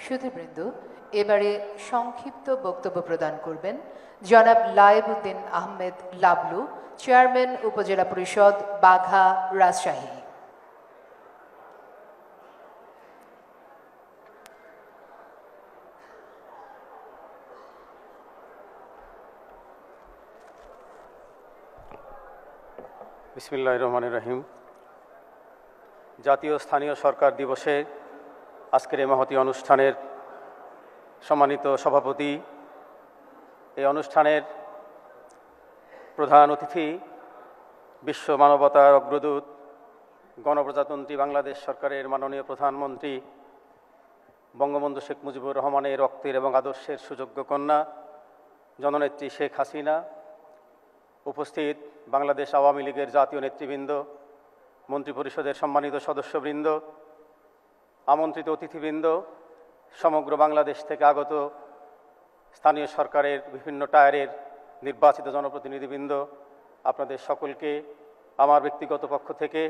সুধীবৃন্দ, এবারে সংক্ষিপ্ত বক্তব্য প্রদান করবেন জনাব লায়েবউদ্দিন আহমেদ লাবলু, চেয়ারম্যান উপজেলা পরিষদ বাঘা, রাজশাহী। বিসমিল্লাহির রহমানির রহিম। জাতীয় স্থানীয় সরকার দিবসে আজকের এই মহতী অনুষ্ঠানের সম্মানিত সভাপতি, এই অনুষ্ঠানের প্রধান অতিথি, বিশ্ব মানবতার অগ্রদূত, গণপ্রজাতন্ত্রী বাংলাদেশ সরকারের মাননীয় প্রধানমন্ত্রী বঙ্গবন্ধু শেখ মুজিবুর রহমানের রক্তের এবং আদর্শের সুযোগ্য কন্যা জননেত্রী শেখ হাসিনা, উপস্থিত বাংলাদেশ আওয়ামী লীগের জাতীয় নেতৃবৃন্দ, মন্ত্রিপরিষদের সম্মানিত সদস্যবৃন্দ, আমন্ত্রিত অতিথিবৃন্দ, সমগ্র বাংলাদেশ থেকে আগত স্থানীয় সরকারের বিভিন্ন টায়ারের নির্বাচিত জনপ্রতিনিধিবৃন্দ, আপনাদের সকলকে আমার ব্যক্তিগত পক্ষ থেকে,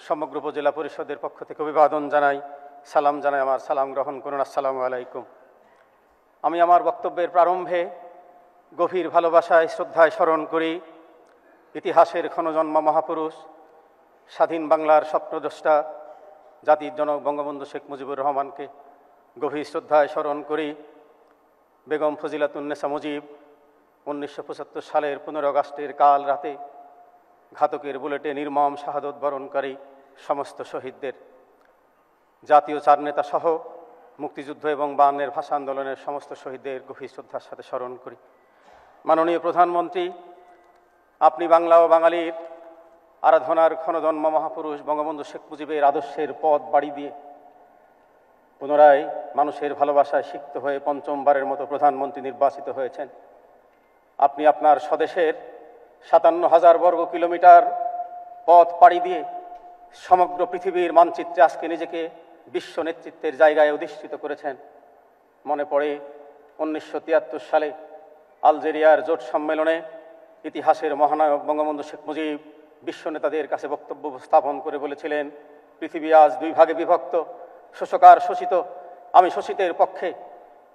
সমগ্র উপজেলা পরিষদের পক্ষ থেকে অভিবাদন জানাই, সালাম জানাই। আমার সালাম গ্রহণ করুন। আসসালামু আলাইকুম। আমি আমার বক্তব্যের প্রারম্ভে গভীর ভালোবাসায় শ্রদ্ধায় স্মরণ করি ইতিহাসের ক্ষণজন্মা মহাপুরুষ, স্বাধীন বাংলার স্বপ্নদ্রষ্টা জাতির জনক বঙ্গবন্ধু শেখ মুজিবুর রহমানকে। গভীর শ্রদ্ধায় স্মরণ করি বেগম ফজিলাতুন্নেসা মুজিব 1975 সালের 15 আগস্টের কাল রাতে ঘাতকের বুলেটে নির্মম শাহাদত বরণকারী সমস্ত শহীদদের। জাতীয় চার নেতা সহ মুক্তিযুদ্ধ এবং 52-এর ভাষা আন্দোলনের সমস্ত শহীদদের গভীর শ্রদ্ধার সাথে স্মরণ করি। মাননীয় প্রধানমন্ত্রী, আপনি বাংলা ও বাঙালির আরাধনার ক্ষণজন্ম মহাপুরুষ বঙ্গবন্ধু শেখ মুজিবের আদর্শের পথ বাড়ি দিয়ে পুনরায় মানুষের ভালোবাসায় সিক্ত হয়ে পঞ্চমবারের মতো প্রধানমন্ত্রী নির্বাচিত হয়েছেন। আপনি আপনার স্বদেশের 57,000 বর্গ কিলোমিটার পথ পাড়ি দিয়ে সমগ্র পৃথিবীর মানচিত্রে আজকে নিজেকে বিশ্ব নেতৃত্বের জায়গায় অধিষ্ঠিত করেছেন। মনে পড়ে 1973 সালে আলজেরিয়ার জোট সম্মেলনে ইতিহাসের মহানায়ক বঙ্গবন্ধু শেখ মুজিব বিশ্ব নেতাদের কাছে বক্তব্য উপস্থাপন করে বলেছিলেন, পৃথিবী আজ দুই ভাগে বিভক্ত, শোষকার শোষিত, আমি শোষিতের পক্ষে।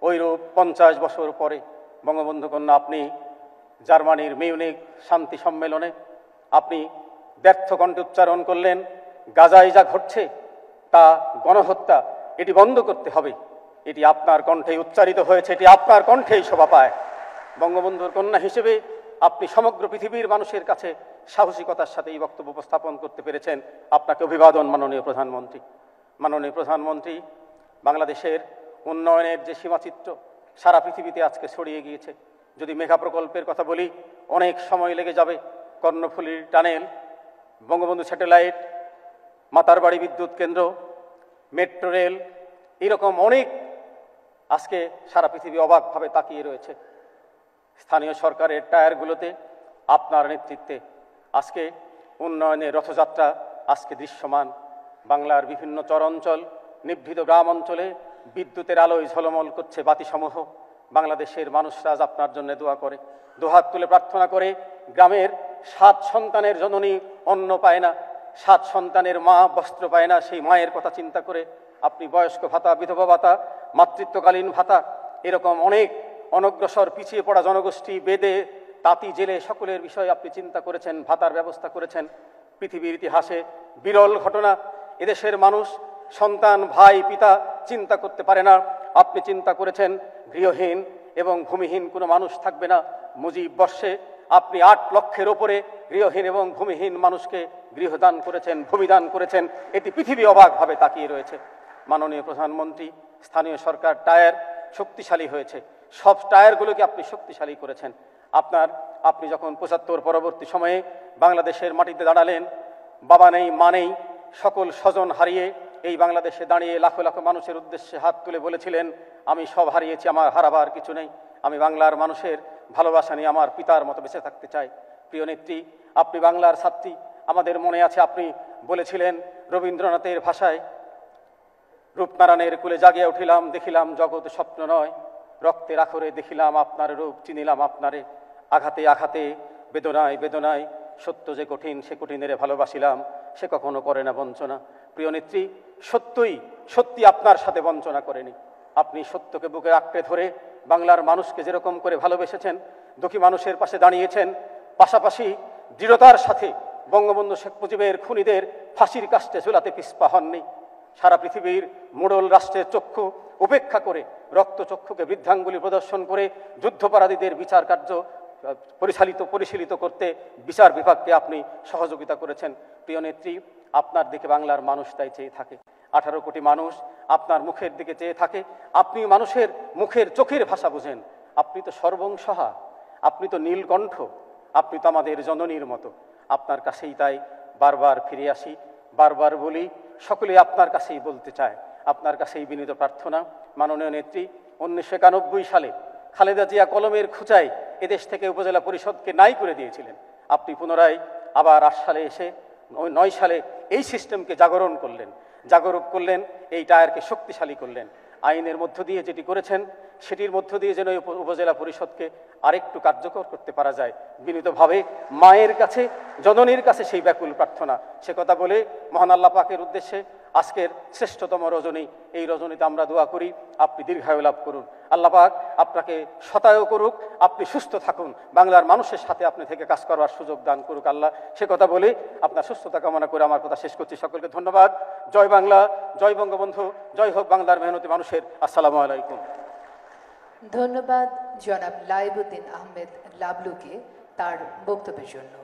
ওইরূপ 50 বছর পরে বঙ্গবন্ধু কন্যা আপনি জার্মানির মিউনিক শান্তি সম্মেলনে আপনি ব্যর্থ কণ্ঠে উচ্চারণ করলেন, গাজায় যা ঘটছে তা গণহত্যা, এটি বন্ধ করতে হবে। এটি আপনার কণ্ঠে উচ্চারিত হয়েছে, এটি আপনার কণ্ঠেই শোভা পায়। বঙ্গবন্ধুর কন্যা হিসেবে আপনি সমগ্র পৃথিবীর মানুষের কাছে সাহসিকতার সাথে এই বক্তব্য উপস্থাপন করতে পেরেছেন। আপনাকে অভিবাদন মাননীয় প্রধানমন্ত্রী। মাননীয় প্রধানমন্ত্রী, বাংলাদেশের উন্নয়নের যে সীমাচিত্র সারা পৃথিবীতে আজকে ছড়িয়ে গিয়েছে। যদি মেগা প্রকল্পের কথা বলি, অনেক সময় লেগে যাবে। কর্ণফুলীর টানেল, বঙ্গবন্ধু স্যাটেলাইট, মাতারবাড়ি বিদ্যুৎ কেন্দ্র, মেট্রো রেল, এরকম অনেক আজকে সারা পৃথিবী অবাকভাবে তাকিয়ে রয়েছে। স্থানীয় সরকারের টায়ারগুলোতে আপনার নেতৃত্বে আজকে উন্নয়নের রথযাত্রা আজকে দৃশ্যমান। বাংলার বিভিন্ন চরাঞ্চল, নিভৃত গ্রাম অঞ্চলে বিদ্যুতের আলোয় ঝলমল করছে বাতিসমূহ। বাংলাদেশের মানুষরা আজ আপনার জন্য দোয়া করে, দুহাত তুলে প্রার্থনা করে। গ্রামের 7 সন্তানের জননী অন্ন পায় না, 7 সন্তানের মা বস্ত্র পায় না, সেই মায়ের কথা চিন্তা করে আপনি বয়স্ক ভাতা, বিধবা ভাতা, মাতৃত্বকালীন ভাতা, এরকম অনেক অনগ্রসর পিছিয়ে পড়া জনগোষ্ঠী, বেদে তাঁতি জেলে সকলের বিষয়ে আপনি চিন্তা করেছেন, ভাতার ব্যবস্থা করেছেন। পৃথিবীর ইতিহাসে বিরল ঘটনা। এদেশের মানুষ সন্তান, ভাই, পিতা চিন্তা করতে পারে না, আপনি চিন্তা করেছেন গৃহহীন এবং ভূমিহীন কোনো মানুষ থাকবে না। মুজিব বর্ষে আপনি 8 লক্ষের ওপরে গৃহহীন এবং ভূমিহীন মানুষকে গৃহদান করেছেন, ভূমিদান করেছেন। এটি পৃথিবী অবাকভাবে তাকিয়ে রয়েছে। মাননীয় প্রধানমন্ত্রী, স্থানীয় সরকার টায়ার শক্তিশালী হয়েছে, সব টায়ারগুলোকে আপনি শক্তিশালী করেছেন। আপনি যখন 75 পরবর্তী সময়ে বাংলাদেশের মাটিতে দাঁড়ালেন, বাবা নেই, মা নেই, সকল স্বজন হারিয়ে এই বাংলাদেশে দাঁড়িয়ে লাখো লাখো মানুষের উদ্দেশ্যে হাত তুলে বলেছিলেন, আমি সব হারিয়েছি, আমার হারাবার কিছু নেই, আমি বাংলার মানুষের ভালোবাসা নিয়ে আমার পিতার মতো বেঁচে থাকতে চাই। প্রিয় নেত্রী, আপনি বাংলার ছাত্রী, আমাদের মনে আছে আপনি বলেছিলেন রবীন্দ্রনাথের ভাষায়, রূপনারায়ণের কুলে জাগিয়া উঠিলাম, দেখিলাম জগৎ স্বপ্ন নয়, রক্তের আখরে দেখিলাম আপনার রূপ, চিনিলাম আপনারে, আঘাতে আঘাতে বেদনায় বেদনায় সত্য যে কঠিন, সে কঠিনেরে ভালোবাসিলাম, সে কখনো করে না বঞ্চনা। প্রিয় নেত্রী, সত্যি আপনার সাথে বঞ্চনা করেনি। আপনি সত্যকে বুকে আঁকড়ে ধরে বাংলার মানুষকে যেরকম করে ভালোবেসেছেন, দুঃখী মানুষের পাশে দাঁড়িয়েছেন, পাশাপাশি দৃঢ়তার সাথে বঙ্গবন্ধু শেখ মুজিবের খুনিদের ফাঁসির কাস্টে ঝুলাতে পিছপা হননি। সারা পৃথিবীর মোড়ল রাষ্ট্রের চক্ষু উপেক্ষা করে, রক্তচক্ষুকে বৃদ্ধাঙ্গুলি প্রদর্শন করে যুদ্ধাপরাধীদের বিচার কার্য পরিশীলিত করতে বিচার বিভাগকে আপনি সহযোগিতা করেছেন। প্রিয় নেত্রী, আপনার দিকে বাংলার মানুষ তাই চেয়ে থাকে। 18 কোটি মানুষ আপনার মুখের দিকে চেয়ে থাকে। আপনি মানুষের মুখের চোখের ভাষা বুঝেন। আপনি তো সর্বংসহা, আপনি তো নীলকণ্ঠ, আপনি তো আমাদের জননীর মতো। আপনার কাছেই তাই বারবার ফিরে আসি, বারবার বলি, সকলে আপনার কাছেই বলতে চায়, আপনার কাছেই বিনীত প্রার্থনা। মাননীয় নেত্রী, 1991 সালে খালেদা জিয়া কলমের খুঁচায় এদেশ থেকে উপজেলা পরিষদকে নাই করে দিয়েছিলেন। আপনি পুনরায় আবার 8 সালে এসে 9 সালে এই সিস্টেমকে জাগরণ করলেন, এই টায়ারকে শক্তিশালী করলেন। আইনের মধ্য দিয়ে যেটি করেছেন সেটির মধ্য দিয়ে যেন উপজেলা পরিষদকে আরেকটু কার্যকর করতে পারা যায়, বিনীতভাবে মায়ের কাছে, জননীর কাছে সেই ব্যাকুল প্রার্থনা। সে কথা বলে মহান আল্লাহ পাকের উদ্দেশ্যে আজকের শ্রেষ্ঠতম রজনী, এই রজনীতে আমরা দোয়া করি আপনি দীর্ঘায়ু লাভ করুন, আল্লাহ পাক আপনাকে শতায়ু করুক, আপনি সুস্থ থাকুন, বাংলার মানুষের সাথে আপনি থেকে কাজ করার সুযোগ দান করুক আল্লাহ। সে কথা বলে আপনার সুস্থতা কামনা করে আমার কথা শেষ করছি। সকলকে ধন্যবাদ। জয় বাংলা, জয় বঙ্গবন্ধু, জয় হোক বাংলার মেহনতি মানুষের। আসসালামু আলাইকুম। ধন্যবাদ জনাব লাইবউদ্দিন আহমেদ লাবলুকে তার বক্তব্যের জন্য।